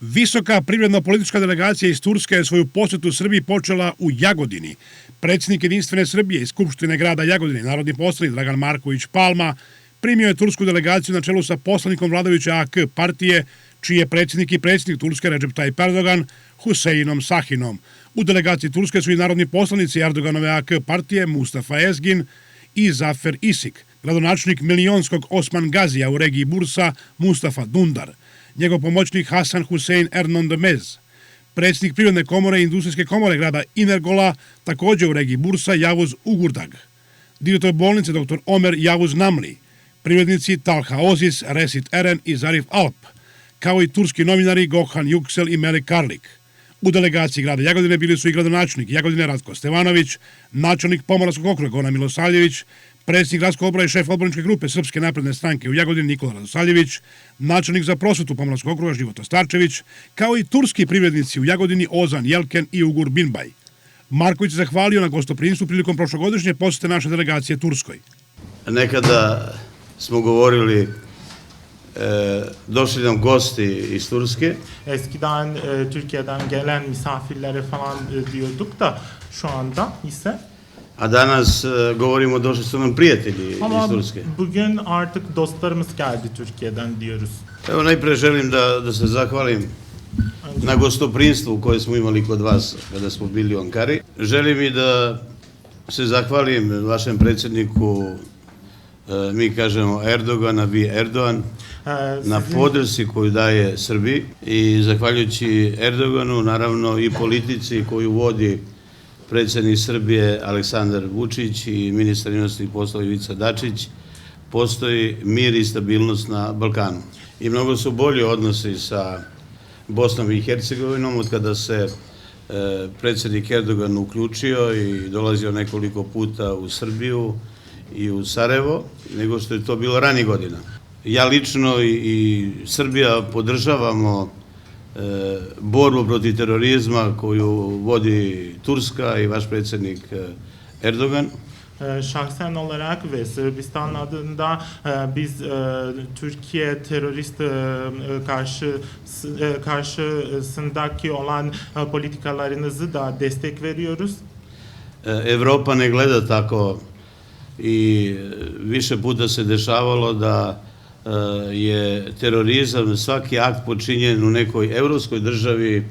Visoka privredno-politička delegacija iz Turske je svoju posjetu Srbiji počela u Jagodini. Predsjednik Jedinstvene Srbije iz Skupštine grada Jagodine, narodni poslanik Dragan Marković Palma, primio je tursku delegaciju na čelu sa poslanikom vladajuće AK partije, čiji je predsjednik i predsjednik Turske Recep Tayyip Erdogan, Huseinom Sahinom. U delegaciji Turske su i narodni poslanici Erdoganove AK partije Mustafa Ezgin i Zafer Isik, gradonačelnik milionskog Osman Gazija u regiji Bursa Mustafa Dundar, njegov pomoćnik Hasan Hussein Ernondemez, predsjednik Privredne komore i Industrijske komore grada Inergola, također u regiji Bursa Javuz Ugurdag, direktor bolnice dr. Omer Javuz Namli, privrednici Talha Oziz, Resit Eren i Zarif Alp, kao i turski novinari Gohan Yüksel i Melik Karlik. U delegaciji grada Jagodine bili su i gradonačelnik Jagodine Ratko Stevanović, načelnik Pomoravskog okruga Goran Milosavljević, predsjednik gradskog odbora i šef odborničke grupe Srpske napredne stranke u Jagodini Nikola Radosavljević, načelnik za prosvetu Pomoravskog okruga Života Starčević, kao i turski privrednici u Jagodini Ozan Jelken i Ugur Binbaj. Marković se zahvalio na gostoprimstvu prilikom prošlogodišnje posjete naše delegacije Turskoj. Nekada smo govorili, došli nam gosti iz Turske. Eskiden Türkiye'den gelen misafirlere falan diyorduk da şu anda ise. A danas govorimo došli su nam prijatelji iz Turske. Bugün artık dostlarımız geldi Türkiye'den diyoruz. Evo najprije želim da se zahvalim na gostoprimstvu koje smo imali kod vas kada smo bili u Ankari. Želim i da se zahvalim vašem predsjedniku, mi kažemo Erdogan, a vi Erdogan, na podršci koju daje Srbiji i zahvaljujući Erdoganu, naravno i politici koju vodi predsjednik Srbije Aleksandar Vučić i ministar inostranih poslova Ivica Dačić, postoji mir i stabilnost na Balkanu. I mnogo su bolji odnosi sa Bosnom i Hercegovinom od kada se predsjednik Erdogan uključio i dolazio nekoliko puta u Srbiju i u Sarajevo, nego što je to bilo ranije godina. Ja lično i Srbija podržavamo borbu protiv terorizma koju vodi Turska i vaš predsjednik Erdogan. Şahsen olarak ve Sırbistan adında biz Türkiye terörist karşısındaki olan politikalarınızı da destek veriyoruz. Evropa ne gleda tako i više puta se dešavalo da je terorizam svaki akt počinjen u nekoj evropskoj državi,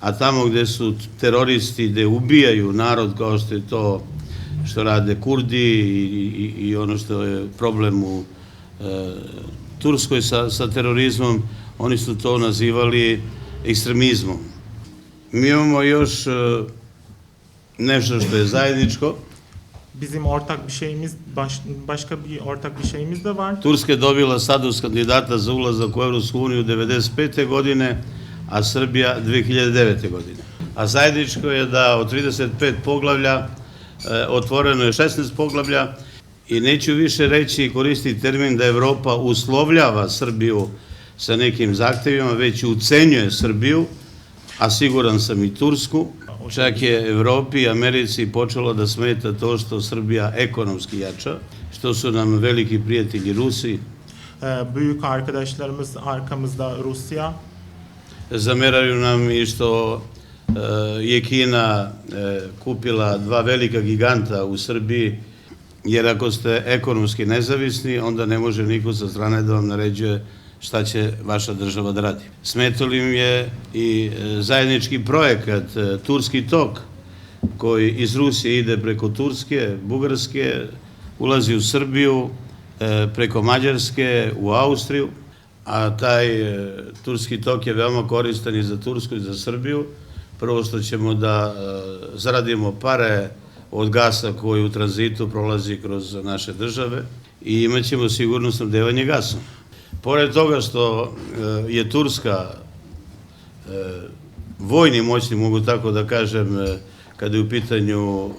a tamo gde su teroristi, gde ubijaju narod kao što je to što rade Kurdi i ono što je problem u Turskoj sa terorizmom, oni su to nazivali ekstremizmom. Mi imamo još nešto što je zajedničko. Bizim ortak bir şeyimiz, başka bir ortak bir şeyimiz de var. Turska je dobila status kandidata za ulazak u Evropsku uniju 1995. godine, a Srbija 2009. godine. A zajedničko je da od 35 poglavlja otvoreno je 16 poglavlja i neću više reći i koristiti termin da Evropa uslovljava Srbiju sa nekim zahtjevima, već ucenjuje Srbiju, a siguran sam i Tursku. Čak je Evropi i Americi počelo da smeta to što Srbija ekonomski jača, što su nam veliki prijatelji Rusi. Büyük arkadaşlarımız arkamızda Rusya. Zameraju nam i što je Kina kupila dva velika giganta u Srbiji, jer ako ste ekonomski nezavisni, onda ne može niko sa strane da vam naređuje šta će vaša država da radi. Smetalo im je i zajednički projekat Turski tok, koji iz Rusije ide preko Turske, Bugarske, ulazi u Srbiju, preko Mađarske, u Austriju, a taj Turski tok je veoma koristan i za Tursku i za Srbiju. Prvo što ćemo da zaradimo pare od gasa koji u tranzitu prolazi kroz naše države i imat ćemo sigurno snabdevanje gasom. Pored toga što je Turska vojni moćni, mogu tako da kažem, kada je u pitanju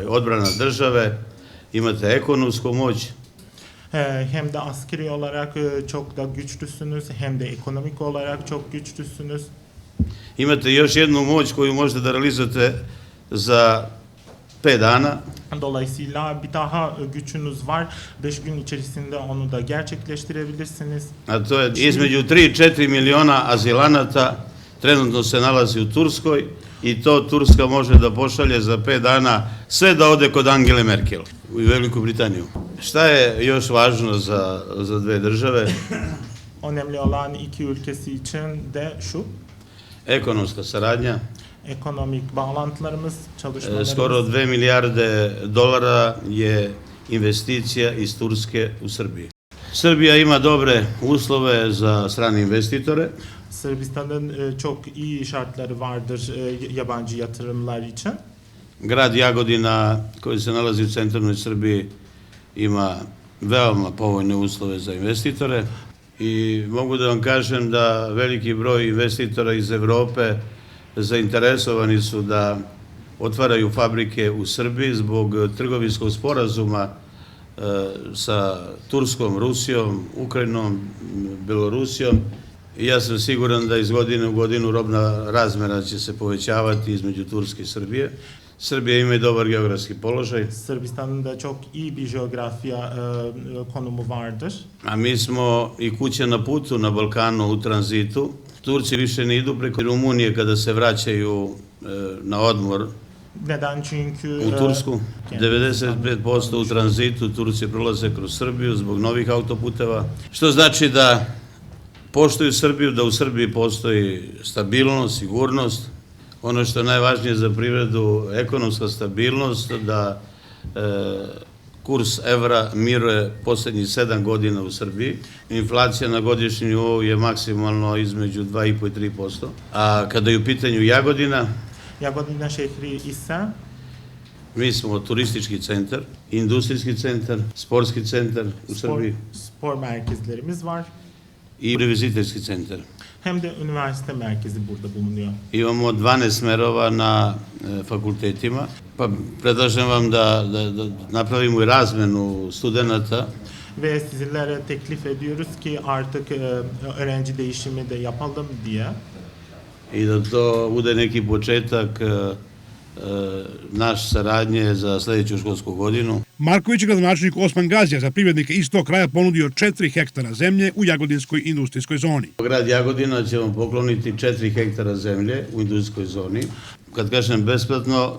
odbrana države, imate ekonomsku moć. Hem de askeri olarak çok da güçlüsünüz, hem de ekonomik olarak çok güçlüsünüz. Imate još jednu moć koju možete da realizujete za 5 dana. Dolayısıyla bir daha gücünüz var. 5 gün içerisinde onu da gerçekleştirebilirsiniz. A to je između 3 i 4 miliona azilanata trenutno se nalazi u Turskoj i to Turska može da pošalje za 5 dana sve da ode kod Angele Merkel u Veliku Britaniju. Šta je još važno za dve države? Önemli olan iki ülkesi için de şu, Ekonomska saradnja. ekonomik bağlantılarımız, çalışmalarımız. Skoro 2 milijarde dolara je investicija iz Turske u Srbiji. Srbija ima dobre uslove za strane investitore. Sırbistan'ın çok iyi şartları vardır yabancı yatırımlar için. Grad Jagodina, koji se nalazi u centralnoj Srbiji, ima veoma povoljne uslove za investitore i mogu da vam kažem da veliki broj investitora iz Evrope zainteresovani su da otvaraju fabrike u Srbiji zbog trgovinskog sporazuma sa Turskom, Rusijom, Ukrajinom, Belorusijom. I ja sam siguran da iz godine u godinu robna razmjena će se povećavati između Turske i Srbije. Srbija ima i dobar geografski položaj. Sırbistan'ın da çok iyi bir coğrafya konumu vardır. A mi smo i kuća na putu na Balkanu u tranzitu. Turci više ne idu preko Rumunije kada se vraćaju na odmor. Neden? Çünkü U Tursku 95% u tranzitu Turci prolaze kroz Srbiju zbog novih autoputeva, što znači da poštuju Srbiju, da u Srbiji postoji stabilnost, sigurnost, ono što je najvažnije za privredu, ekonomska stabilnost, da kurs evra miruje poslednjih 7 godina u Srbiji. Inflacija na godišnjem nivou je maksimalno između 2,5 i 3%. A kada je u pitanju Jagodina, Jagodina şehri ise mi smo turistički centar, industrijski centar, sportski centar u Srbiji spor merkezlerimiz var. i univerziterski centar. Hem de üniversite merkezi burada bulunuyor. Imamo 12 smerova na fakultetima, pa predlažem vam da napravimo i razmenu studenata. Ve sizlere teklif ediyoruz ki artık öğrenci değişimi de yapalım diye. I da to bude neki početak naš saradnje za sledeću školsku godinu. Marković je gradonačelnik Osman Gazija za privrednike iz tog kraja ponudio 4 hektara zemlje u Jagodinskoj industrijskoj zoni. Grad Jagodina će vam pokloniti 4 hektara zemlje u industrijskoj zoni. Kad kažem besplatno,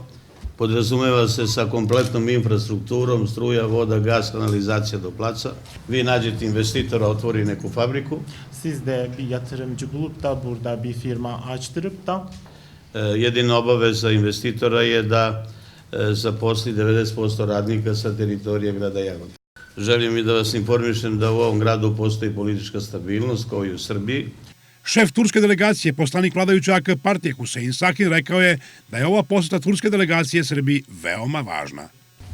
podrazumeva se sa kompletnom infrastrukturom, struja, voda, gas, kanalizacija do placa. Vi nađete investitora, otvori neku fabriku. Siz de bir yatırımcı bulup da burada bir firma açtırıp da Jedina obaveza investitora je da zaposli 90% radnika sa teritorije grada Jagodina. Želim i da vas informišem da u ovom gradu postoji politička stabilnost kao i u Srbiji. Šef turske delegacije, poslanik vladajuće AK partije Hüseyin Sakin rekao je da je ova poseta turske delegacije Srbiji veoma važna.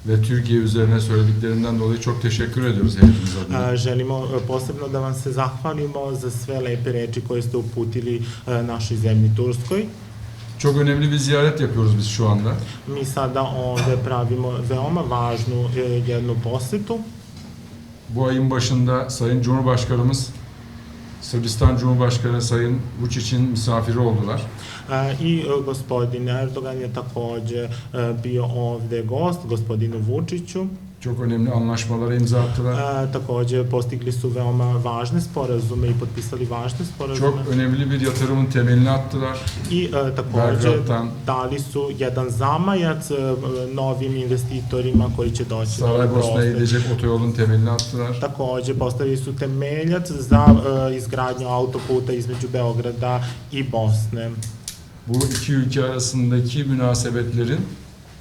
Ve Türkiye üzerine söylediklerinden dolayı çok teşekkür ediyoruz hepiniz adına. Želimo posebno da vam se zahvalimo za sve lepe reči koje ste uputili našoj zemlji Turskoj. Çok önemli bir ziyaret yapıyoruz biz şu anda. Mi sada ovde pravimo veoma važnu jednu posetu. Bu ayın başında Sayın Cumhurbaşkanımız, Sırbistan Cumhurbaşkanı Sayın Vučić'in misafiri oldular. I gospodin Erdogan je takođe bio ovde gost, gospodinu Vučiću. Çok önemli anlaşmalara imza attılar. Takođe postigli su veoma važne sporazume i potpisali važne sporazume. Çok önemli bir yatırımın temelini attılar. I takođe dali su jedan zamajac novim investitorima koji će doći na ovaj prostor. Saraybosna'ya gidecek otoyolun temelini attılar. Takođe postavili su temeljac za izgradnju autoputa između Beograda i Bosne. Bu iki ülke arasındaki münasebetlerin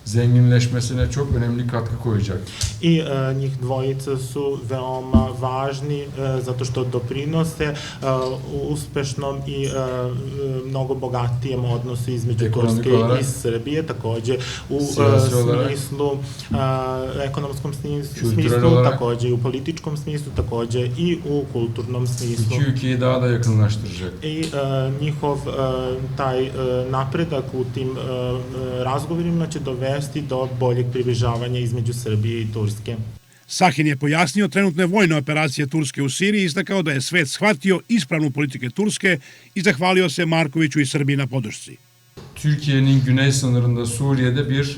zenginleşmesine çok önemli katkı koyacak. I njih dvojica su veoma važni zato što doprinose uspešnom i mnogo bogatijem odnosu između Turske i Srbije, takođe u smislu, ekonomskom smislu, takođe i u političkom smislu, takođe i u kulturnom smislu. İki ülkeyi daha da yakınlaştıracak. I njihov taj napredak u tim razgovorima će dovesti do boljeg približavanja između Srbije i Turske. Sahin je pojasnio trenutne vojne operacije Turske u Siriji i istakao da je svet shvatio ispravnu politike Turske i zahvalio se Markoviću i Srbiji na podršci. Türkiye'nin güney sınırında Suriye'de bir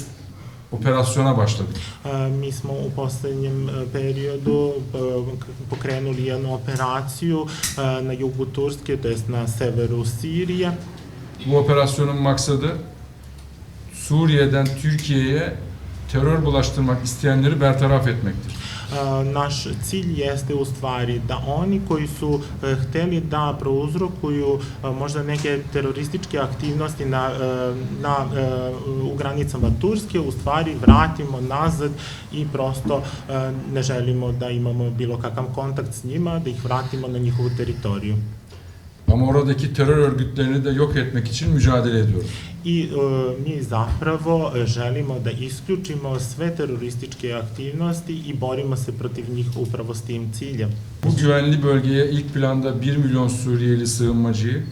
operasyona başladık. Mi smo u poslednjem periodu pokrenuli jednu operaciju na jugu Turske, to jest na severu Sirije. Bu operasyonun maksadı Suriye'den Türkiye'ye terör bulaştırmak isteyenleri bertaraf etmektir. Naš cilj jeste u stvari da oni koji su hteli da prouzrokuju možda neke terorističke aktivnosti u granicama Turske, u stvari vratimo nazad i prosto ne želimo da imamo bilo kakav kontakt s njima, da ih vratimo na njihovu teritoriju. Ama oradaki terör örgütlerini de yok etmek için mücadele ediyoruz. I mi zapravo želimo da isključimo sve terorističke aktivnosti i borimo se protiv njih upravo s tim ciljem. Bu güvenli bölgeye ilk planda 1 milyon Suriyeli sığınmacıyı,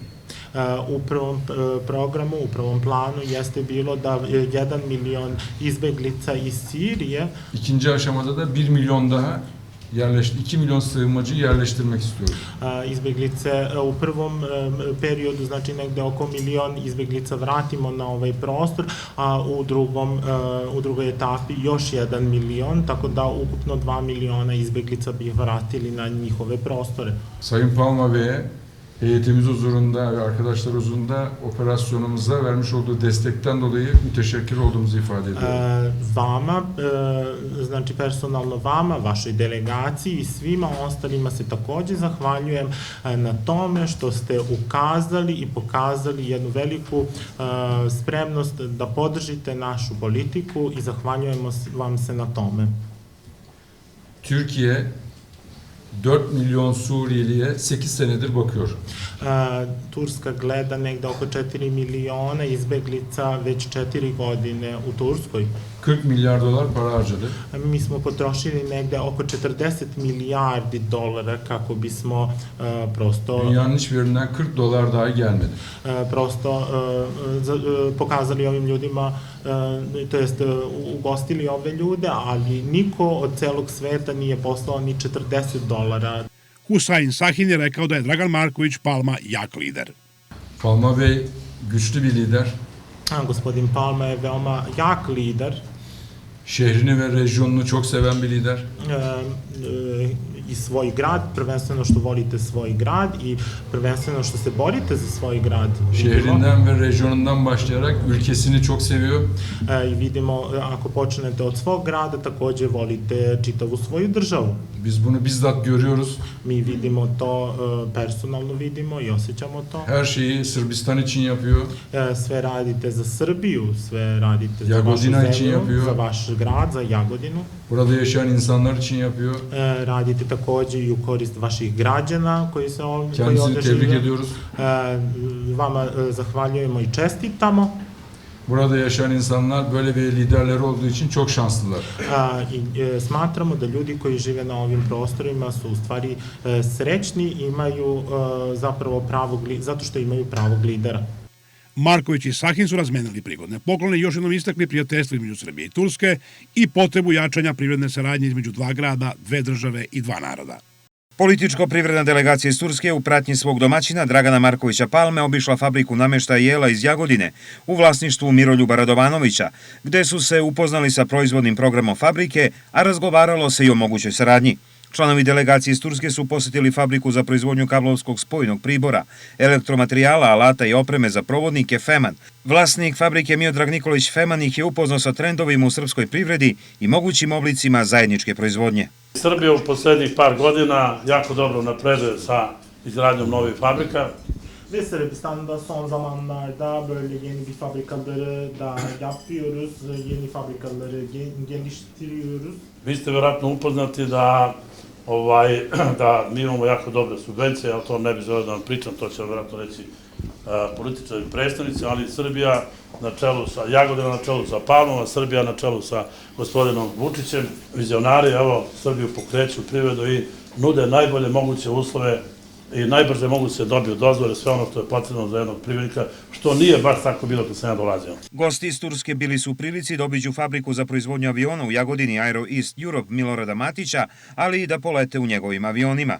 u prvom programu, u prvom planu jeste bilo da 1 milion izbeglica iz Sirije. İkinci aşamada da 1 milyon daha 2 milyon sığınmacıyı yerleştirmek istiyoruz. Izbeglice u prvom periodu, znači negde oko milion izbeglica vratimo na ovaj prostor, a u drugoj etapi još 1 milion, tako da ukupno 2 miliona izbeglica bi vratili na njihove prostore. Sayın Palma Bey'e heyetimiz huzurunda ve arkadaşlar huzurunda operasyonumuza vermiş olduğu destekten dolayı müteşekkir olduğumuzu ifade ediyorum. Vama, znači personalno vama, vašoj delegaciji i svima ostalima se takođe zahvaljujem na tome što ste ukazali i pokazali jednu veliku spremnost da podržite našu politiku i zahvaljujemo vam se na tome. Türkiye 4 milyon Suriyeliye 8 senedir bakıyor. Turska gleda negde oko 4 miliona izbeglica već 4 godine u Turskoj. 40 milyar dolar para harcadı. Mi smo potrošili negde oko 40 milijardi dolara kako bismo prosto... Dünyanın hiçbir yerinden 40 dolar dahi gelmedi. Prosto pokazali ovim ljudima, to jest ugostili ove ljude, ali niko od celog sveta nije poslao ni 40 dolara. Husain Sahin je rekao da je Dragan Marković Palma jak lider. Palma Bey güçlü bir lider. Gospodin Palma je veoma jak lider. Şehrini ve rejyonunu çok seven bir lider. I svoj grad, prvenstveno što volite svoj grad i prvenstveno što se borite za svoj grad. Şehrinden ve rejyonundan başlayarak ülkesini çok seviyor. I vidimo, ako počnete od svog grada, takođe volite čitavu svoju državu. Biz bunu bizzat görüyoruz. Mi vidimo to, personalno vidimo i osjećamo to. Her şeyi Sırbistan için yapıyor. Sve radite za Srbiju, sve radite za vašu zemlju, za vaš grad, za Jagodinu. Burada yaşayan insanlar için yapıyor. Radite takođe i u korist vaših građana koji ovde žive. Kendisini tebrik ediyoruz. Vama zahvaljujemo i čestitamo. Burada yaşayan insanlar böyle bir liderleri olduğu için çok şanslılar. Smatramo da ljudi koji žive na ovim prostorima su u stvari srećni, imaju zapravo zato što imaju pravog lidera. Marković i Sahin su razmenili prigodne poklone i još jednom istakli prijateljstvo između Srbije i Turske i potrebu jačanja privredne saradnje između dva grada, dve države i dva naroda. Političko-privredna delegacija iz Turske u pratnji svog domaćina Dragana Markovića Palme obišla fabriku nameštaja jela iz Jagodine u vlasništvu Miroljuba Radovanovića, gde su se upoznali sa proizvodnim programom fabrike, a razgovaralo se i o mogućoj saradnji. Članovi delegacije iz Turske su posetili fabriku za proizvodnju kablovskog spojnog pribora, elektromaterijala, alata i opreme za provodnike Feman. Vlasnik fabrike Miodrag Nikolić Feman ih je upoznao sa trendovima u srpskoj privredi i mogućim oblicima zajedničke proizvodnje. Srbija u poslednjih par godina jako dobro napreduje sa izgradnjom novih fabrika. Ve Sırbistan'da son zamanlarda böyle yeni bir fabrikaları da yapıyoruz, yeni fabrikaları geliştiriyoruz. Vi ste vjerojatno upoznati da mi imamo jako dobre subvencije, ali to ne bi želeo da vam pričam, to će vam vjerojatno reći političari i predstavnici, ali Srbija na čelu sa Jagodina, na čelu sa Palmom, Srbija na čelu sa gospodinom Vučićem, vizionari, evo, Srbiju pokreću privredu i nude najbolje moguće uslove i najbrže mogu se dobiju dozvole, sve ono što je potrebno za jednog privrednika, što nije baš tako bilo kad sam ja dolazio. Gosti iz Turske bili su u prilici da obiđu fabriku za proizvodnju aviona u Jagodini Aero East Europe Milorada Matića, ali i da polete u njegovim avionima.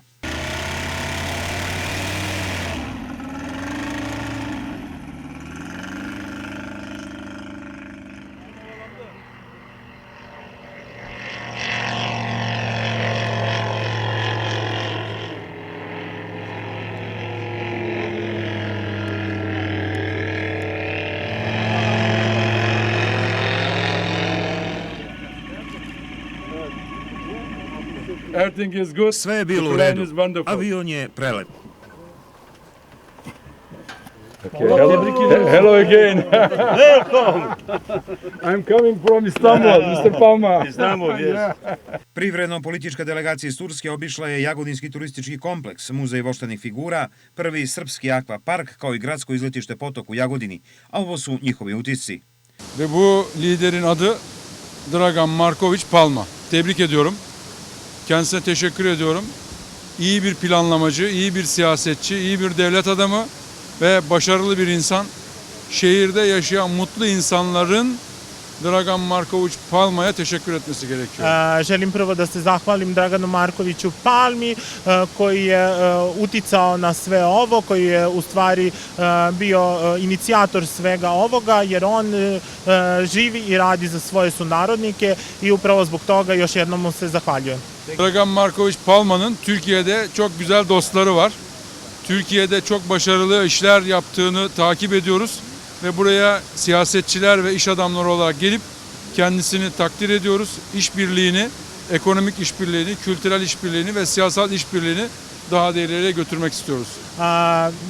Everything is good. Sve je bilo u The plane redu. is wonderful. Avion je prelep. Hello again. Welcome. I'm coming from Istanbul, Mr. Palma. Istanbul, yes. Privredno-politička delegacija iz Turske obišla je Jagodinski turistički kompleks, muzej voštanih figura, prvi srpski akvapark kao i gradsko izletište Potok u Jagodini, a ovo su njihovi utisci. Ve bu liderin adı Dragan Marković Palma. Tebrik ediyorum. Kendisine teşekkür ediyorum. İyi bir planlamacı, iyi bir siyasetçi, iyi bir devlet adamı ve başarılı bir insan. Şehirde yaşayan mutlu insanların Dragan Marković Palma'ya teşekkür etmesi gerekiyor. Želim prvo da se zahvalim Draganu Markoviću Palmi koji je uticao na sve ovo, koji je u stvari bio inicijator svega ovoga jer on živi i radi za svoje sunarodnike i upravo zbog toga još jednom mu se zahvaljujem. Dragan Marković Palma'nın Türkiye'de çok güzel dostları var. Türkiye'de çok başarılı işler yaptığını takip ediyoruz ve buraya siyasetçiler ve iş adamları olarak gelip kendisini takdir ediyoruz. İşbirliğini, ekonomik işbirliğini, kültürel işbirliğini ve siyasal işbirliğini daha da ileriye götürmek istiyoruz.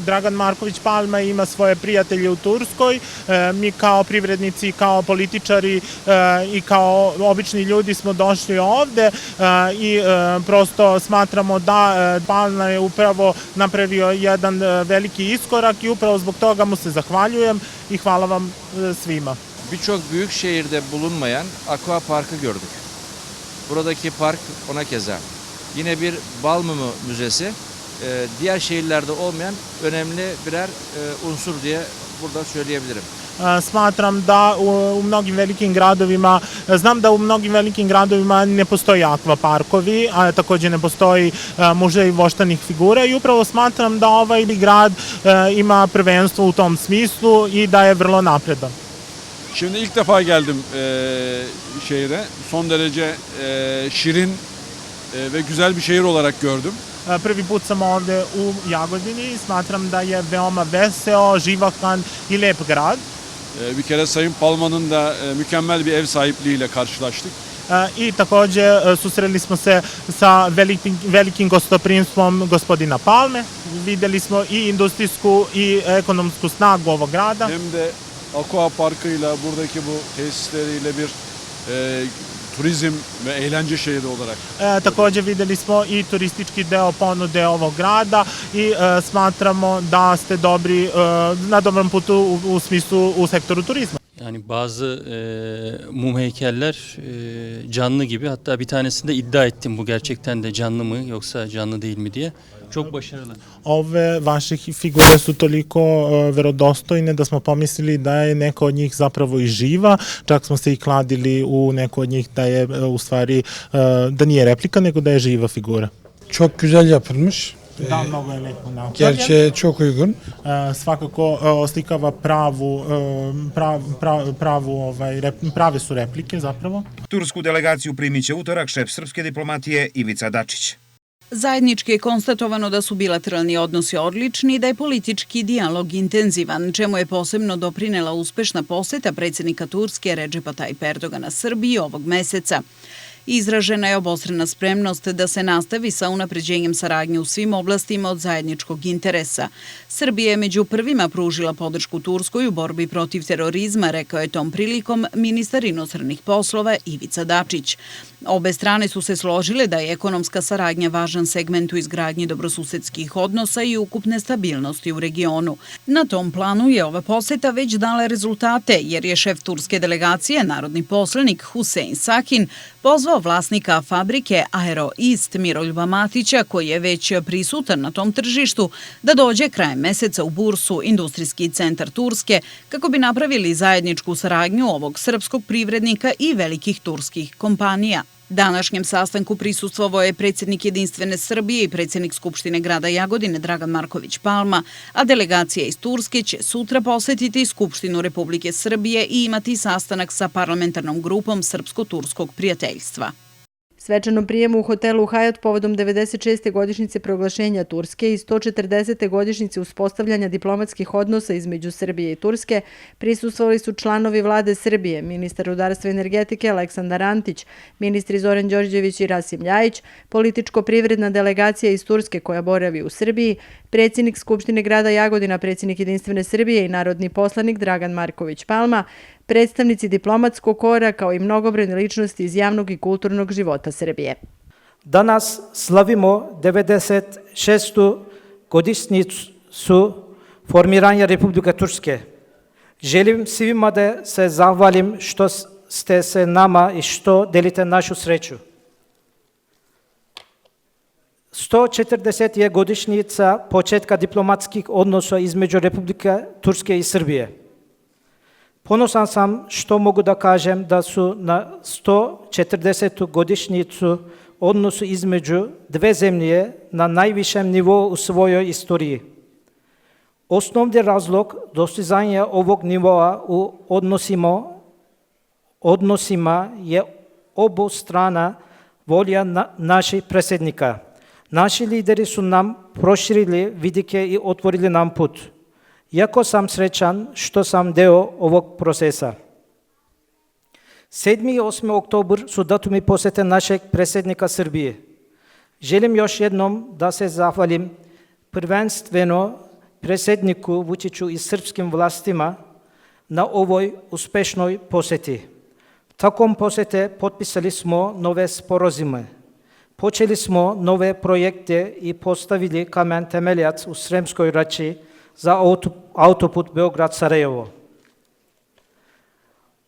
Dragan Marković Palma ima svoje prijatelje u Turskoj. Mi kao privrednici, kao političari i kao obični ljudi smo došli ovde i prosto smatramo da Palma je upravo napravio jedan veliki iskorak i upravo zbog toga mu se zahvaljujem i hvala vam svima. Birçok büyük şehirde bulunmayan aqua parkı gördük. Buradaki park ona keza. Yine bir Balmumu Müzesi, diğer şehirlerde olmayan önemli birer unsur diye burada söyleyebilirim. Smatram da u mnogim velikim gradovima, znam da u mnogim velikim gradovima ne postoji akvaparkovi, a takođe ne postoji muzej voštanih figura i upravo smatram da ovaj grad ima prvenstvo u tom smislu i da je vrlo napredan. Şimdi ilk defa geldim şehre. Son derece şirin ve güzel bir şehir olarak gördüm. Prvi put sam ovde u Jagodini i smatram da je veoma veseo, živahan i lep grad. Bir kere Sayın Palma'nın da mükemmel bir ev sahipliğiyle karşılaştık. I takođe susreli smo se sa velikim gostoprimstvom gospodina Palme. Videli smo i industrijsku i ekonomsku snagu ovog grada. Hem de aqua parkıyla, buradaki bu tesisleriyle bir turizm ve eğlence şehri olarak. Takođe videli smo i turistički deo ponude ovog grada i smatramo da ste na dobrom putu u smislu u sektoru turizma. Yani bazı mum heykeller canlı gibi, hatta bir tanesinde iddia ettim bu gerçekten de canlı mı yoksa canlı değil mi diye. Çok başarılı. Ove vaše figure su toliko verodostojne da smo pomislili da je neko od njih zapravo i živa, čak smo se i kladili u neko od njih da je u stvari da nije replika nego da je živa figura. Çok güzel yapılmış. Da, mnogo je lepo napravljen. Gerçeğe çok uygun. Svakako oslikava prave su replike zapravo. Tursku delegaciju primit će utorak šef srpske diplomatije Ivica Dačić. Zajednički je konstatovano da su bilateralni odnosi odlični i da je politički dijalog intenzivan, čemu je posebno doprinela uspešna poseta predsjednika Turske Redžepa Tajip Erdogana Srbiji ovog meseca. Izražena je obostrana spremnost da se nastavi sa unapređenjem saradnje u svim oblastima od zajedničkog interesa. Srbija je među prvima pružila podršku Turskoj u borbi protiv terorizma, rekao je tom prilikom ministar inostranih poslova Ivica Dačić. Obe strane su se složile da je ekonomska saradnja važan segment u izgradnji dobrosusedskih odnosa i ukupne stabilnosti u regionu. Na tom planu je ova poseta već dala rezultate, jer je šef turske delegacije, narodni poslanik Husein Sakin, pozvao vlasnika fabrike Aero East Miroljuba Matića, koji je već prisutan na tom tržištu, da dođe krajem meseca u Bursu, industrijski centar Turske, kako bi napravili zajedničku saradnju ovog srpskog privrednika i velikih turskih kompanija. Današnjem sastanku prisustvovao je predsjednik Jedinstvene Srbije i predsjednik Skupštine grada Jagodine Dragan Marković Palma, a delegacija iz Turske će sutra posetiti Skupštinu Republike Srbije i imati sastanak sa parlamentarnom grupom Srpsko-turskog prijateljstva. Svečanom prijemu u hotelu Hajat povodom 96. godišnjice proglašenja Turske i 140. godišnjice uspostavljanja diplomatskih odnosa između Srbije i Turske prisustvovali su članovi vlade Srbije, ministar rudarstva i energetike Aleksandar Antić, ministri Zoran Đorđević i Rasim Ljajić, političko-privredna delegacija iz Turske koja boravi u Srbiji, predsjednik Skupštine grada Jagodina, predsjednik Jedinstvene Srbije i narodni poslanik Dragan Marković Palma, predstavnici diplomatskog kora kao i mnogobrojne ličnosti iz javnog i kulturnog života Srbije. Danas slavimo 96. godišnjicu formiranja Republike Turske. Želim svima da se zahvalim što ste se nama i što delite našu sreću. 140 je godišnjica početka diplomatskih odnosa između Republike Turske i Srbije. Ponosan sam što mogu da kažem da su na 140. godišnjicu odnosu između dve zemlje na najvišem nivou u svojoj istoriji. Osnovni razlog dostizanja ovog nivoa u odnosima je obostrana volja naših predsjednika. Naši lideri su nam proširili vidike i otvorili nam put. Jako sam srećan što sam deo ovog procesa. 7. i 8. oktober su datumi posete našeg predsjednika Srbije. Želim još jednom da se zahvalim prvenstveno predsjedniku Vučiću i srpskim vlastima na ovoj uspešnoj poseti. Takom posete potpisali smo nove sporazume. Počeli smo nove projekte i postavili kamen temeljac u Sremskoj Rači za autoput Beograd-Sarajevo.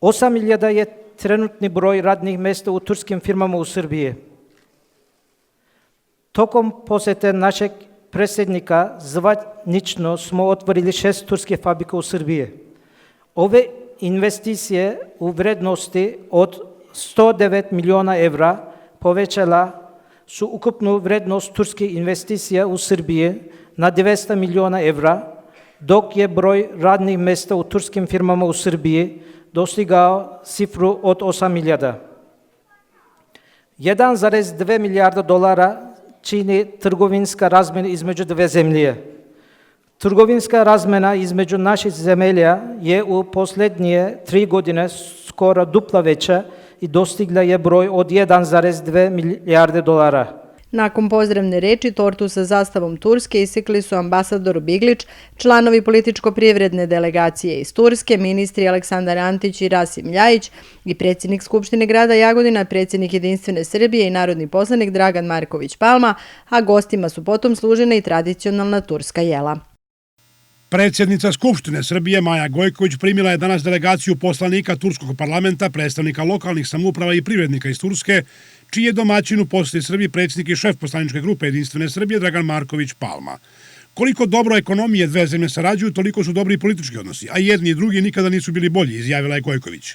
8.000 je trenutni broj radnih mjesta u turskim firmama u Srbiji. Tokom posete našeg predsjednika zvanično smo otvorili 6 turskih fabrika u Srbiji. Ove investicije u vrednosti od 109 miliona evra povećala su ukupnu vrednost turskih investicija u Srbiji na 900 miliona evra, dok je broj radnih mjesta u turskim firmama u Srbiji dostigao cifru od 8.000. 1,2 milijarda dolara čini trgovinska razmjena između dve zemlje. Trgovinska razmjena između naših zemalja je u posljednje 3 godine skoro dupla veća i dostigla je broj od 1,2 milijarde dolara. Nakon pozdravne reči, tortu sa zastavom Turske isekli su ambasador Biglić, članovi političko-privredne delegacije iz Turske, ministri Aleksandar Antić i Rasim Ljajić i predsjednik Skupštine grada Jagodina, predsjednik Jedinstvene Srbije i narodni poslanik Dragan Marković Palma, a gostima su potom služena i tradicionalna turska jela. Predsjednica Skupštine Srbije Maja Gojković primila je danas delegaciju poslanika Turskog parlamenta, predstavnika lokalnih samouprava i privrednika iz Turske, čiji je domaćin u poseti Srbiji predsjednik i šef poslaničke grupe Jedinstvene Srbije Dragan Marković Palma. Koliko dobro ekonomije dve zemlje sarađuju, toliko su dobri i politički odnosi, a jedni i drugi nikada nisu bili bolji, izjavila je Gojković.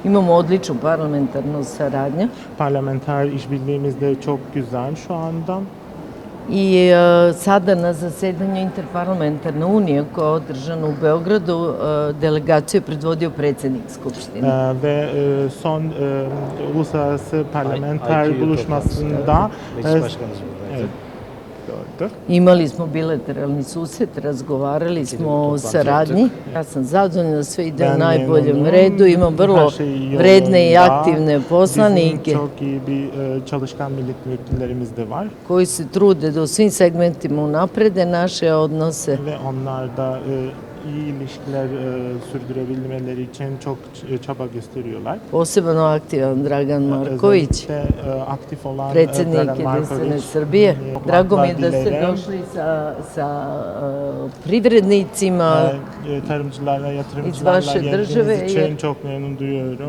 Imamo odličnu parlamentarnu saradnju. Parlamenter işbirliğimiz de çok güzel şu anda. I sada na zasedanju Interparlamentarne unije koja je održana u Beogradu, delegaciju je predvodio predsjednik Skupštine. Ve son uluslararası parlamenter buluşmasında imali smo bilateralni susret, razgovarali smo o saradnji. Ja sam zadovoljna da sve ide u najboljem redu, imam vrlo vredne i aktivne poslanike koji se trude da u svim segmentima unaprede naše odnose. iyi ilişkiler sürdürebilmeleri için çok çaba gösteriyorlar. Posebno aktivan Dragan Marković, predsjednik Jedinstvene Srbije. Drago mi je da ste došli sa privrednicima iz vaše države.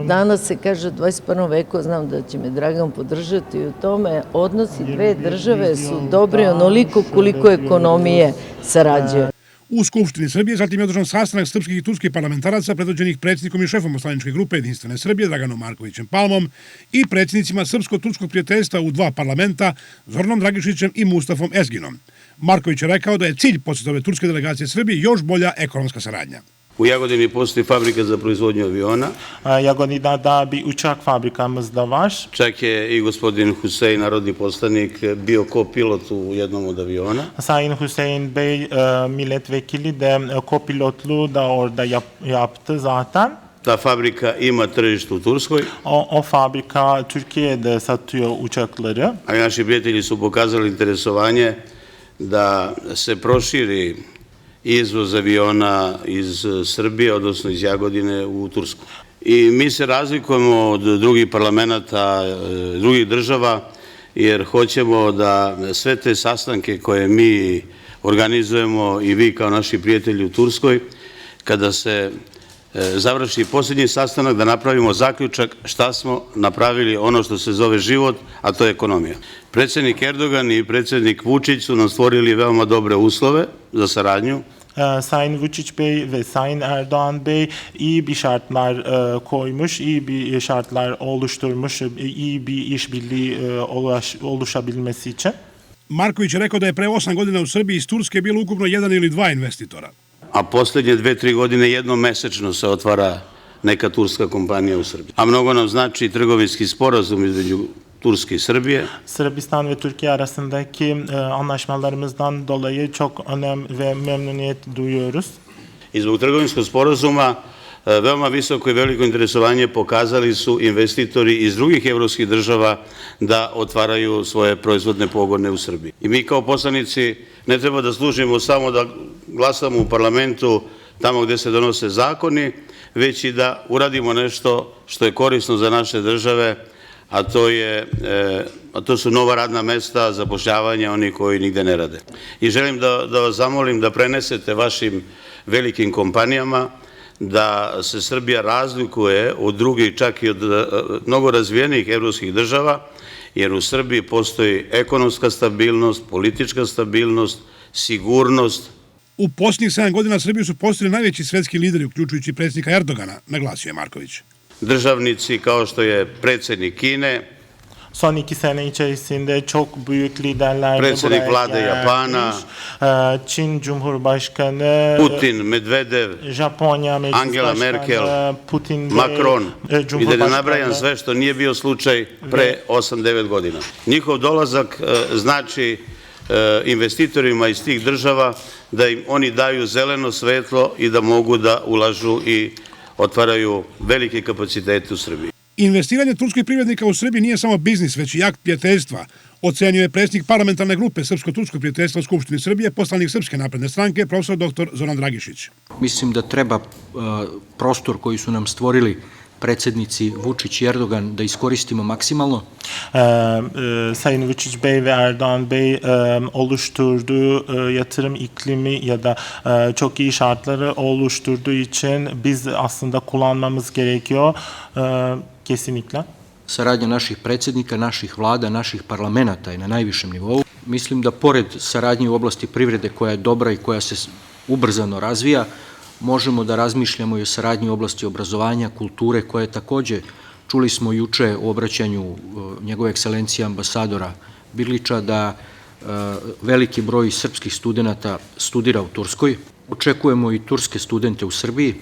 Danas se kaže u 21. veku, znam da će me Dragan podržati u tome. Odnosi dve države su dobri onoliko koliko ekonomije sarađuje. U Skupštini Srbije zatim je održan sastanak srpskih i turskih parlamentaraca predvođenih predsjednikom i šefom poslaničke grupe Jedinstvene Srbije Draganom Markovićem Palmom i predsjednicima Srpsko-turskog prijateljstva u 2 parlamenta Zoranom Dragišićem i Mustafom Ezginom. Marković je rekao da je cilj posjetove turske delegacije Srbije još bolja ekonomska saradnja. U Jagodini postoji fabrika za proizvodnju aviona. Jagodina'da bir uçak fabrikamız da var. Čak je i gospodin Husein, narodni poslanik, bio kopilot u jednom od aviona. Sayın Hüseyin Bey milletvekili de kopilotluğu da orada yaptı zaten. Ta fabrika ima tržište u Turskoj. O fabrika Türkiye'de satıyor uçakları. A naši prijatelji su pokazali interesovanje da se proširi izvoz aviona iz Srbije, odnosno iz Jagodine u Tursku. I mi se razlikujemo od drugih parlamenta, drugih država, jer hoćemo da sve te sastanke koje mi organizujemo i vi kao naši prijatelji u Turskoj, kada se završi posljednji sastanak, da napravimo zaključak šta smo napravili, ono što se zove život, a to je ekonomija. Predsednik Erdogan i predsednik Vučić su nam stvorili veoma dobre uslove za saradnju. Sayın Vučić Bey ve Sayın Erdoğan Bey iyi bir şartlar koymuş, iyi bir şartlar oluşturmuş, iyi bir işbirliği oluşabilmesi için. Marković je rekao da je pre 8 godina u Srbiji iz Turske bilo ukupno 1 ili 2 investitora. A poslednje 2-3 godine jednom mesečno se otvara neka turska kompanija u Srbiji. A mnogo nam znači trgovinski sporazum između Turske i Srbije. Sırbistan ve Türkiye arasındaki anlaşmalarımızdan dolayı çok önem ve memnuniyet duyuyoruz. I zbog trgovinskog sporazuma veoma visoko i veliko interesovanje pokazali su investitori iz drugih evropskih država da otvaraju svoje proizvodne pogone u Srbiji. I mi kao poslanici ne treba da služimo samo da glasamo u parlamentu tamo gde se donose zakoni, već i da uradimo nešto što je korisno za naše države, a to su nova radna mesta, zapošljavanje onih koji nigde ne rade. I želim da vas zamolim da prenesete vašim velikim kompanijama da se Srbija razlikuje od drugih, čak i od mnogo razvijenih evropskih država, jer u Srbiji postoji ekonomska stabilnost, politička stabilnost, sigurnost. U posljednjih 7 godina Srbiju su postali najveći svetski lideri, uključujući predsjednika Erdogana, naglasio je Marković. Državnici kao što je predsjednik Kine, Son 2 sene içerisinde çok büyük liderler predsjednik vlade Japana, Çin Cumhurbaşkanı, Putin, Medvedev, Japonya Meclis Angela Başkanı, Merkel, Putin Macron, i da ne nabrajam Cumhurbaşkanı. sve što nije bio slučaj pre 8-9 godina. Njihov dolazak znači investitorima iz tih država da im oni daju zeleno svetlo i da mogu da ulažu i otvaraju velike kapacitete u Srbiji. Investiranje turskih privrednika u Srbiji nije samo biznis, već i akt prijateljstva, ocenjuje predsjednik parlamentarne grupe Srpsko-turskog prijateljstva u Skupštini Srbije, poslanik Srpske napredne stranke, profesor dr. Zoran Dragišić. Mislim da treba prostor koji su nam stvorili predsjednici Vučić i Erdogan da iskoristimo maksimalno. Sayın Vučić Bey ve Erdoğan Bey oluşturduğu yatırım iklimi ya da çok iyi şartları oluşturduğu için biz aslında kullanmamız gerekiyor kesinlikle. Saradnja naših predsjednika, naših vlada, naših parlamenta je na najvišem nivou. Mislim da pored saradnje u oblasti privrede koja je dobra i koja se ubrzano razvija, možemo da razmišljamo i o saradnji u oblasti obrazovanja, kulture, koja je takođe, čuli smo juče u obraćanju njegove ekscelencije ambasadora Birlića, da veliki broj srpskih studenta studira u Turskoj. Očekujemo i turske studente u Srbiji.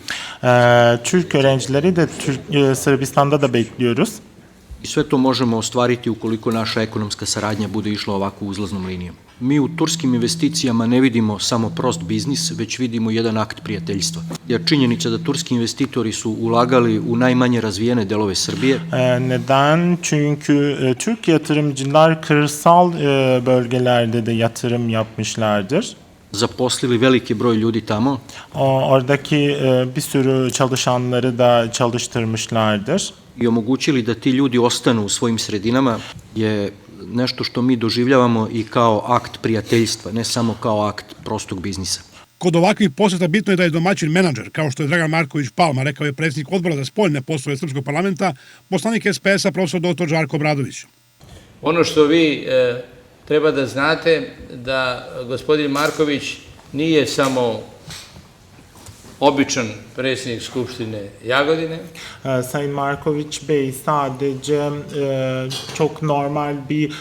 Türk öğrencileri de Sırbistan'da da bekliyoruz. I sve to možemo ostvariti ukoliko naša ekonomska saradnja bude išla ovako uzlaznom linijom. Mi u turskim investicijama ne vidimo samo prost biznis, već vidimo jedan akt prijateljstva. Jer činjenica da turski investitori su ulagali u najmanje razvijene delove Srbije. Neden? Çünkü Türk yatırımcılar kırsal bölgelerde de yatırım yapmışlardır. Zaposlili veliki broj ljudi tamo. Oradaki bir sürü çalışanları da çalıştırmışlardır. I omogućili da ti ljudi ostanu u svojim sredinama je nešto što mi doživljavamo i kao akt prijateljstva, ne samo kao akt prostog biznisa. Kod ovakvih poseta bitno je da je domaćin menadžer, kao što je Dragan Marković Palma, rekao je predsjednik odbora za spoljne poslove Srpskog parlamenta, poslanik SPS-a profesor dr. Žarko Obradović. Ono što vi treba da znate da gospodin Marković nije samo običan predsjednik Skupštine Jagodine. Sayın Marković Bey sadece çok normal bir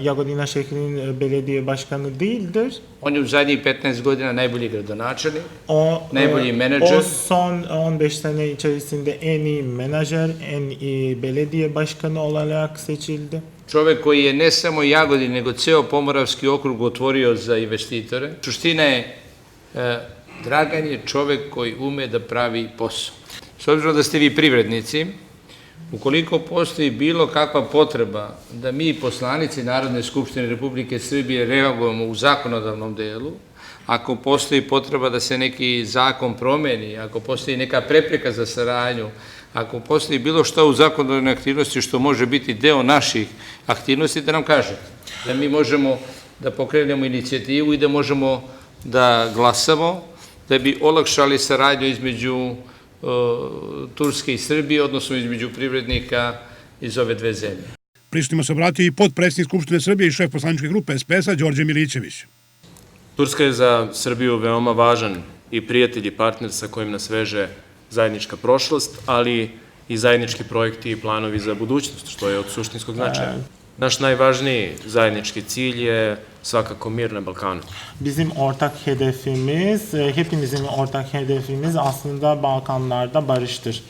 Jagodina şehrinin belediye başkanı değildir. On je u zadnjih 15 godina najbolji gradonačelnik, najbolji menadžer. O son 15 sene içerisinde en iyi menajer, en iyi belediye başkanı olarak seçildi. Čovek koji je ne samo Jagodin, nego ceo Pomoravski okrug otvorio za investitore. Suština je, Dragan je čovek koji ume da pravi posao. S obzirom da ste vi privrednici, ukoliko postoji bilo kakva potreba da mi poslanici Narodne skupštine Republike Srbije reagujemo u zakonodavnom delu, ako postoji potreba da se neki zakon promeni, ako postoji neka prepreka za saradnju, ako postoji bilo šta u zakonodavnoj aktivnosti što može biti deo naših aktivnosti, da nam kažete. Da mi možemo da pokrenemo inicijativu i da možemo da glasamo, da bi olakšali saradnju između Turske i Srbije, odnosno između privrednika iz ove dve zemlje. Prisutnima se obratio i potpredsjednik Skupštine Srbije i šef poslaničke grupe SPS-a Đorđe Milićević. Turska je za Srbiju veoma važan i prijatelj i partner sa kojim nas veže zajednička prošlost, ali i zajednički projekti i planovi za budućnost, što je od suštinskog značaja. Naš najvažniji zajednički cilj je svakako mir na Balkanu. Bizim ortak hedefimiz, hepimizin ortak hedefimiz aslında Balkanlarda barıştır.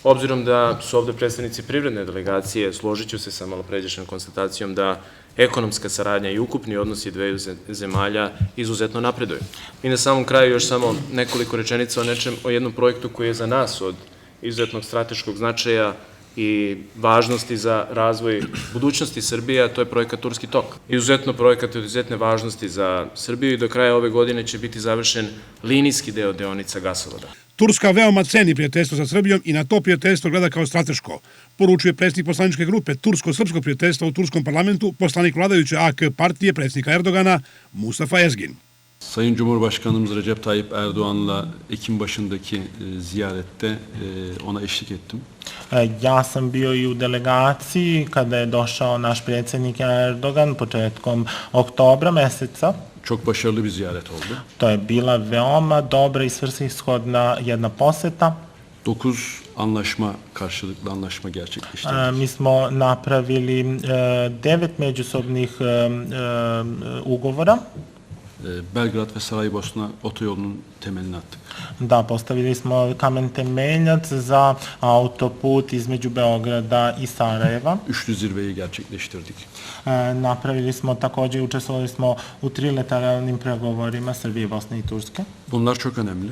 Obzirom da su ovde predstavnici privredne delegacije, složit ću se sa malopređašnjom konstatacijom da ekonomska saradnja i ukupni odnosi dveju zemalja izuzetno napreduju. I na samom kraju još samo nekoliko rečenica o jednom projektu koji je za nas od izuzetnog strateškog značaja i važnosti za razvoj budućnosti Srbije, a to je projekat Turski tok. Izuzetno projekat od izuzetne važnosti za Srbiju i do kraja ove godine će biti završen linijski deo deonica gasovoda. Turska veoma ceni prijateljstvo sa Srbijom i na to prijateljstvo gleda kao strateško, poručuje predsjednik poslaničke grupe Tursko-srpskog prijateljstva u Turskom parlamentu, poslanik vladajuće AK partije predsjednika Erdogana, Mustafa Ezgin. Sayın Cumhurbaşkanımız Recep Tayyip Erdoğan'la Ekim başındaki ziyarette ona eşlik ettim. Ja sam bio i u delegaciji kada je došao naš predsjednik Erdogan početkom oktobra meseca. Çok başarılı bir ziyaret oldu. To je bila veoma dobra i svrsishodna jedna poseta. 9 karşılıklı anlaşma gerçekleştirdik. Mi smo napravili 9 međusobnih ugovora. Belgrad ve Saraybosna otoyolunun temelini attık. Da, postavili smo kamen temeljac za autoput između Beograda i Sarajeva. Üçlü zirveyi gerçekleştirdik. Napravili smo također, učestvovali smo u trilateralnim pregovorima Srbije, Bosne i Turske. Bunlar çok önemli.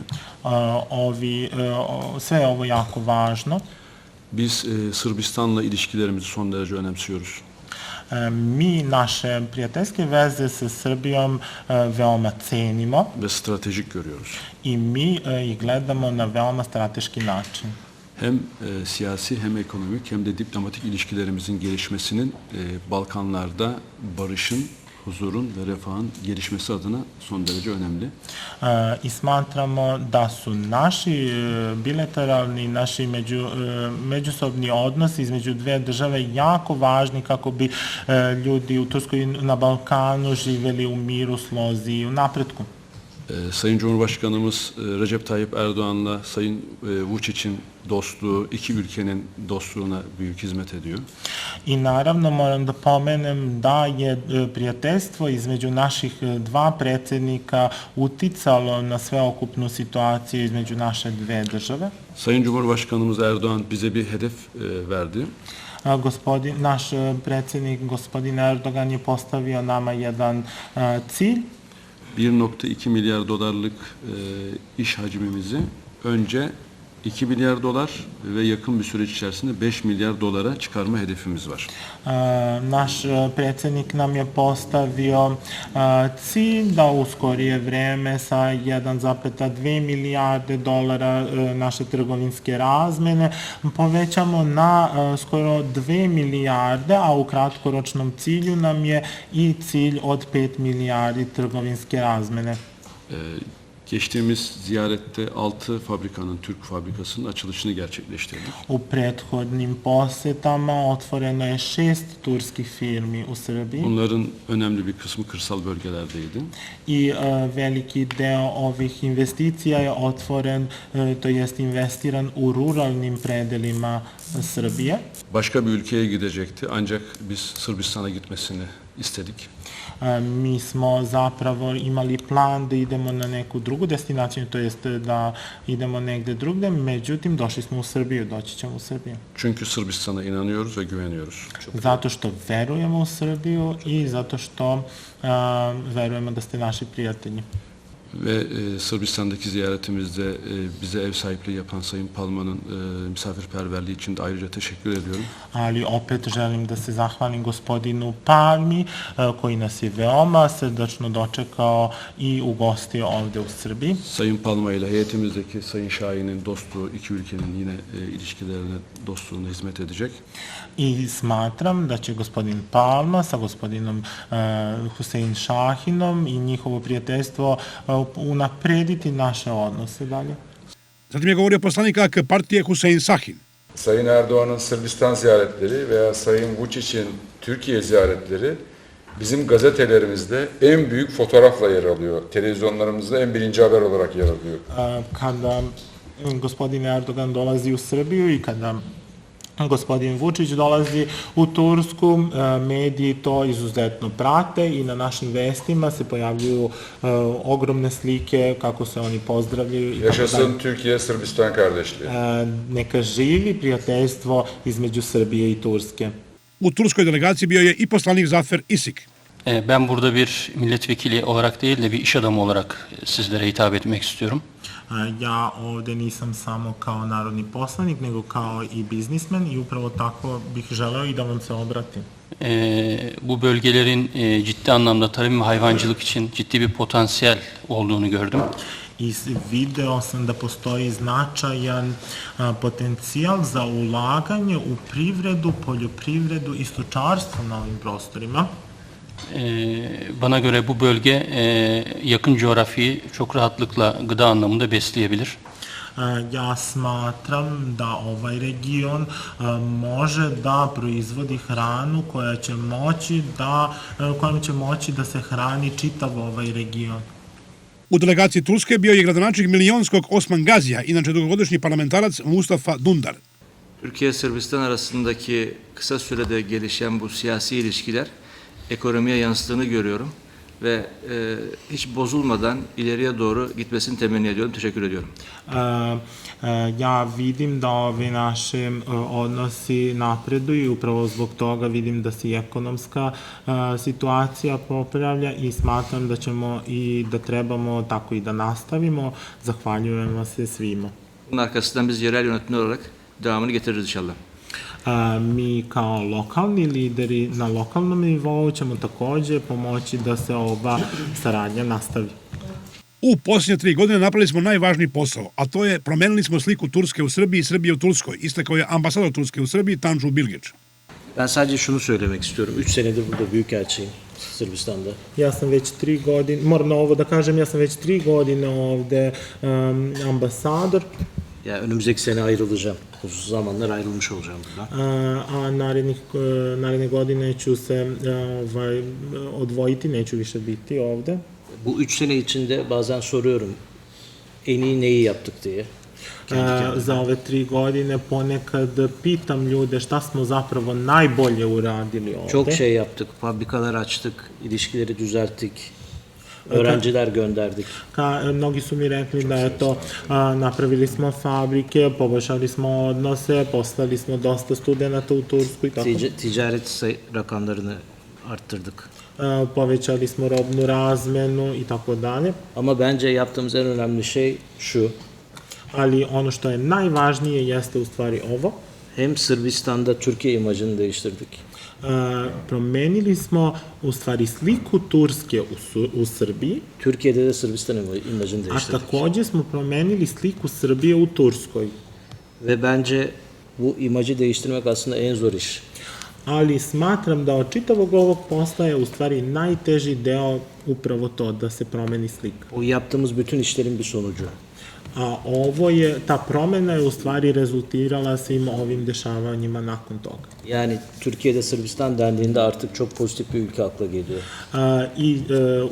Sve je ovo jako važno. Biz Sırbistan'la ilişkilerimizi son derece önemsiyoruz. Mi naše prijateljske veze sa Srbijom veoma cenimo. Ve stratejik görüyoruz. I mi ih gledamo na veoma strateški način. Hem siyasi hem ekonomik hem de diplomatik ilişkilerimizin gelişmesinin Balkanlarda barışın, huzurun ve refahın gelişmesi adına son derece önemli. I smatramo da su naši bilateralni, naši međusobni odnosi između dve države jako važni kako bi ljudi u Turskoj na Balkanu živjeli u miru, slozi i u napretku. Sayın Cumhurbaşkanımız Recep Tayyip Erdoğan'la Sayın Vučić'in dostluğu, iki ülkenin dostluğuna büyük hizmet ediyor. I naravno moram da pomenem da je prijateljstvo između naših dva predsjednika uticalo na sveokupnu situaciju između naše dve države. Sayın Cumhurbaşkanımız Erdoğan bize bir hedef verdi. Naš predsjednik, gospodin Erdogan, je postavio nama jedan cilj. 1.2 milyar dolarlık iş hacmimizi önce 2 milyar dolar ve yakın bir süreç içerisinde 5 milyar dolara çıkarma hedefimiz var. Naš predsjednik nam je postavio cilj da u skorije vreme sa 1,2 milijarde dolara naše trgovinske razmene povećamo na skoro 2 milijarde, a u kratkoročnom cilju nam je i cilj od 5 milijardi trgovinske razmene. Geçtiğimiz ziyarette 6 fabrikanın, Türk fabrikasının açılışını gerçekleştirdik. U prethodnim posetama otvoreno je 6 turskih firmi u Srbiji. Bunların önemli bir kısmı kırsal bölgelerdeydi. I veliki deo ovih investicija je otvoren, to jest investiran u ruralnim predelima Srbije. Başka bir ülkeye gidecekti ancak biz Sırbistan'a gitmesini istedik. Mi smo zapravo imali plan da idemo na neku drugu destinaciju, to jest da idemo negde drugde, međutim došli smo u Srbiju, doći ćemo u Srbiju. Çünkü Sırbistan'a inanıyoruz ve güveniyoruz. Zato što verujemo u Srbiju i zato što verujemo da ste naši prijatelji. Ve Sırbistan'daki ziyaretimizde bize ev sahipliği yapan Sayın Palma'nın misafirperverliği için de ayrıca teşekkür ediyorum. Ali opet želim da se zahvalim gospodinu Palmi koji nas je veoma srdačno dočekao i ugostio ovde u Srbiji. Sayın Palma ile heyetimizdeki Sayın Şahin'in dostluğu iki ülkenin yine ilişkilerine, dostluğuna hizmet edecek. I smatram da će gospodin Palma sa gospodinom Husein Šahinom i njihovo prijateljstvo unaprediti naše odnose dalje. Zatim je govorio poslanik AK partije Husein Şahin. Sayın Erdoğan'ın Sırbistan ziyaretleri veya Sayın Vučić'in Türkiye ziyaretleri bizim gazetelerimizde en büyük fotoğrafla yer alıyor. Televizyonlarımızda en birinci haber olarak yer alıyor. Kada gospodin Erdogan dolazi u Srbiju i kada gospodin Vučić dolazi u Tursku, mediji to izuzetno prate i na našim vestima se pojavljuju ogromne slike kako se oni pozdravljaju. Yaşasın Türkiye-Sırbistan kardeşliği. Neka živi prijateljstvo između Srbije i Turske. U turskoj delegaciji bio je i poslanik Zafer Isik. Ben burada bir milletvekili olarak değil de bir iş adamı olarak sizlere hitap etmek istiyorum. Ja ovde nisam samo kao narodni poslanik, nego kao i biznismen i upravo tako bih želeo i da vam se obratim. Bu bölgelerin ciddi anlamda tarım ve hayvancılık için ciddi bir potansiyel olduğunu gördüm. I video sam da postoji značajan potencijal za ulaganje u privredu, poljoprivredu i stočarstvo na ovim prostorima. Bana göre bu bölge yakın coğrafyayı çok rahatlıkla gıda anlamında besleyebilir. Ja smatram da ovaj region može da proizvodi hranu kojom će moći da se hrani čitav ovaj region. U delegaciji Turske bio je gradonačelnik Miljonskog Osman Gazija, inače dugogodišnji parlamentarac Mustafa Dundar. Türkiye-Sırbistan arasındaki kısa sürede gelişen bu siyasi ilişkiler ekonomiye yansıdığını görüyorum ve hiç bozulmadan ileriye doğru gitmesini temenni ediyorum. Teşekkür ediyorum. Ja vidim da ovi naši odnosi napreduju i upravo zbog toga vidim da se i ekonomska situacija popravlja i smatram da ćemo i da trebamo tako i da nastavimo. Zahvaljujemo se svima. Bunun arkasından biz yerel yönetimler olarak devamını getiririz inşallah. Mi kao lokalni lideri na lokalnom nivou ćemo takođe pomoći da se ova saradnja nastavi. U posljednje 3 godine napravili smo najvažniji posao, a to je promenili smo sliku Turske u Srbiji i Srbije u Turskoj, istakao je ambasador Turske u Srbiji Tanju Bilgić. Ben sadece şunu söylemek istiyorum. 3 senedir burada büyükelçiyim Sırbistan'da. Ja sam već 3 godine, moram ovo da kažem, ja sam već 3 godine ovde ambasador. Ya önümüzdeki sene ayrılacağım. Uzun zamanlar ayrılmış olacağım buradan. A naredne godine ću se odvojiti, neću više biti ovde. Bu 3 sene içinde bazen soruyorum en iyi neyi yaptık diye. Za ove 3 godine ponekad pitam ljude šta smo zapravo najbolje uradili ovde. Çok şey yaptık. Fabrikalar açtık, ilişkileri düzelttik. Öğrenciler gönderdik. Mnogi su mi rekli da eto, napravili smo fabrike, poboljšali smo odnose, poslali smo dosta studenta u Tursku i tako. Ticaret rakamlarını arttırdık. Povećali smo robnu razmenu i tako dalje. Ama bence yaptığımız en önemli şey şu. Ali ono što je najvažnije jeste u stvari ovo. Hem Sırbistan'da Türkiye imajını değiştirdik. Promenili smo u stvari sliku Turske u Srbiji. Türkiye'de de Sırbistan imajını değiştirdik. A takođe smo promenili sliku Srbije u Turskoj. Ve bence bu imajı değiştirmek aslında en zor iş. ali smatram da od čitavog ovog posla je u stvari najteži deo upravo to, da se promeni slika. O yaptığımız bütün işlerin bir sonucu. A ta promena je u stvari rezultirala svim ovim dešavanjima nakon toga. Yani Türkiye'de Sırbistan dendiğinde artık çok pozitif bir ülke akla geliyor.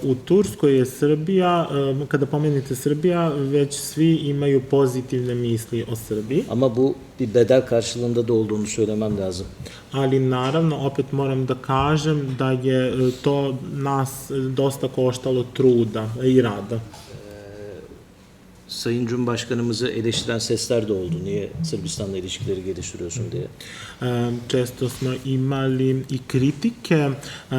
U Turskoj je Srbija, kada pomenete Srbija, već svi imaju pozitivne misli o Srbiji. Ama bu bir bedel karşılığında da olduğunu söylemem lazım. Ali naravno, opet moram da kažem da je to nas dosta koštalo truda i rada. Sayın Cumhurbaşkanımızı eleştiren sesler de oldu. Niye Sırbistan'la ilişkileri geliştiriyorsun diye. Često smo imali i kritike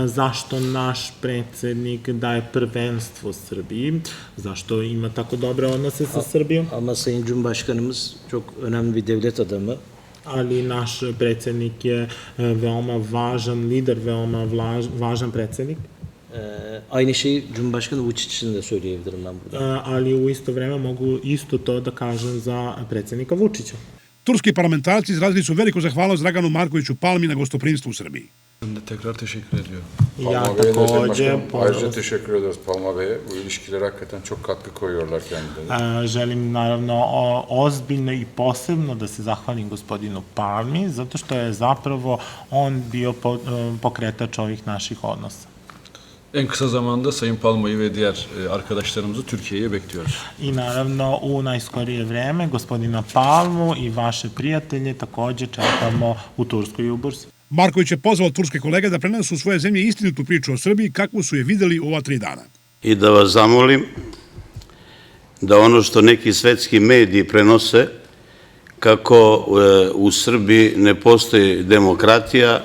zašto naš predsednik daje prvenstvo Srbiji, zašto ima tako dobre odnose sa Srbijom. Ama Sayın Cumhurbaşkanımız çok önemli bir devlet adamı. Ali naš predsednik je veoma važan lider, veoma važan predsednik. Aynı şeyi Cumhurbaşkanı Vučić için de söyleyebilirim ben burada. Ali u isto vreme mogu isto to da kažem za predsednika Vučića. Turski parlamentarci izrazili su veliku zahvalnost Draganu Markoviću Palmi na gostoprimstvu u Srbiji. Ben de tekrar teşekkür ediyorum. Ja takođe ayrıca teşekkür ederiz Palma Bey'e. Bu ilişkilere hakikaten çok katkı koyuyorlar kendileri. Želim naravno ozbiljno i posebno da se zahvalim gospodinu Palmi, zato što je zapravo on bio pokretač ovih naših odnosa. En kısa zamanda Sayın Palma'yı ve diğer arkadaşlarımızı Türkiye'ye bekliyoruz. I naravno u najskorije vreme gospodina Palmu i vaše prijatelje takođe čekamo u Turskoj i u Bursi. Marković je pozvao turske kolege da prenesu u svoje zemlje istinitu priču o Srbiji kakvu su je videli u ova 3 dana. I da vas zamolim da ono što neki svetski mediji prenose, kako u Srbiji ne postoji demokratija,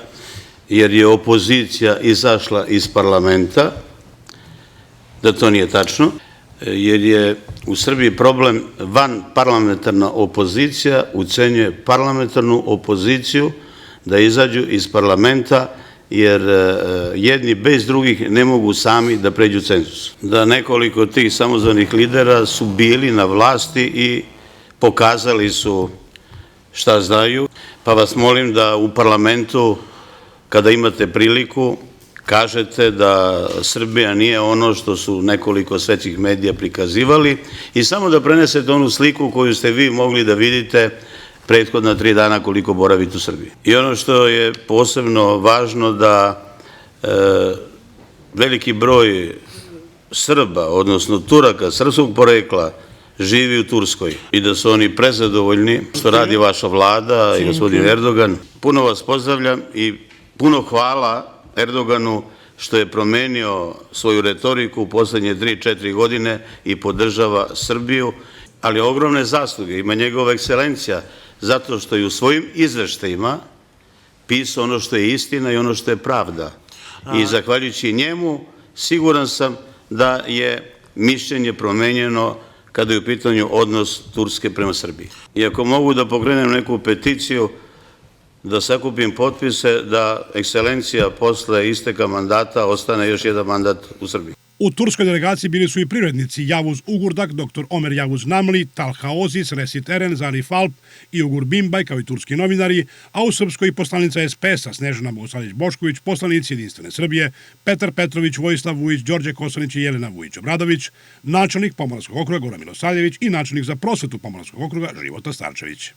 jer je opozicija izašla iz parlamenta, da to nije tačno, jer je u Srbiji problem van parlamentarna opozicija ucenjuje parlamentarnu opoziciju da izađu iz parlamenta, jer jedni bez drugih ne mogu sami da pređu cenzus. Da nekoliko tih samozvanih lidera su bili na vlasti i pokazali su šta znaju, pa vas molim da u parlamentu, kada imate priliku, kažete da Srbija nije ono što su nekoliko svetskih medija prikazivali i samo da prenesete onu sliku koju ste vi mogli da vidite prethodna 3 dana koliko boravite u Srbiji. I ono što je posebno važno da veliki broj Srba, odnosno Turaka, srpskog porekla, živi u Turskoj i da su oni prezadovoljni što radi vaša vlada i gospodin Erdogan. Puno vas pozdravljam i puno hvala Erdoganu što je promenio svoju retoriku u poslednje 3-4 godine i podržava Srbiju, ali ogromne zasluge ima njegova ekscelencija, zato što je u svojim izveštajima pisao ono što je istina i ono što je pravda. I zahvaljujući njemu, siguran sam da je mišljenje promenjeno kada je u pitanju odnos Turske prema Srbiji. I ako mogu da pokrenem neku peticiju, da sakupim potpise da ekscelencija posle isteka mandata ostane još jedan mandat u Srbiji. U turskoj delegaciji bili su i privrednici Javuz Ugurdak, dr. Omer Javuz Namli, Talha Ozic, Resit Eren, Zarif Alp i Ugur Bimbaj, kao i turski novinari, a u Srpskoj poslanica SPS-a Snežana Bogosavljević-Bošković, poslanici Jedinstvene Srbije, Petar Petrović, Vojislav Vujić, Đorđe Kosanić i Jelena Vujić-Obradović, načelnik Pomoravskog okruga Goran Milosavljević i načelnik za prosvetu Pomoravskog okruga Života Starčević.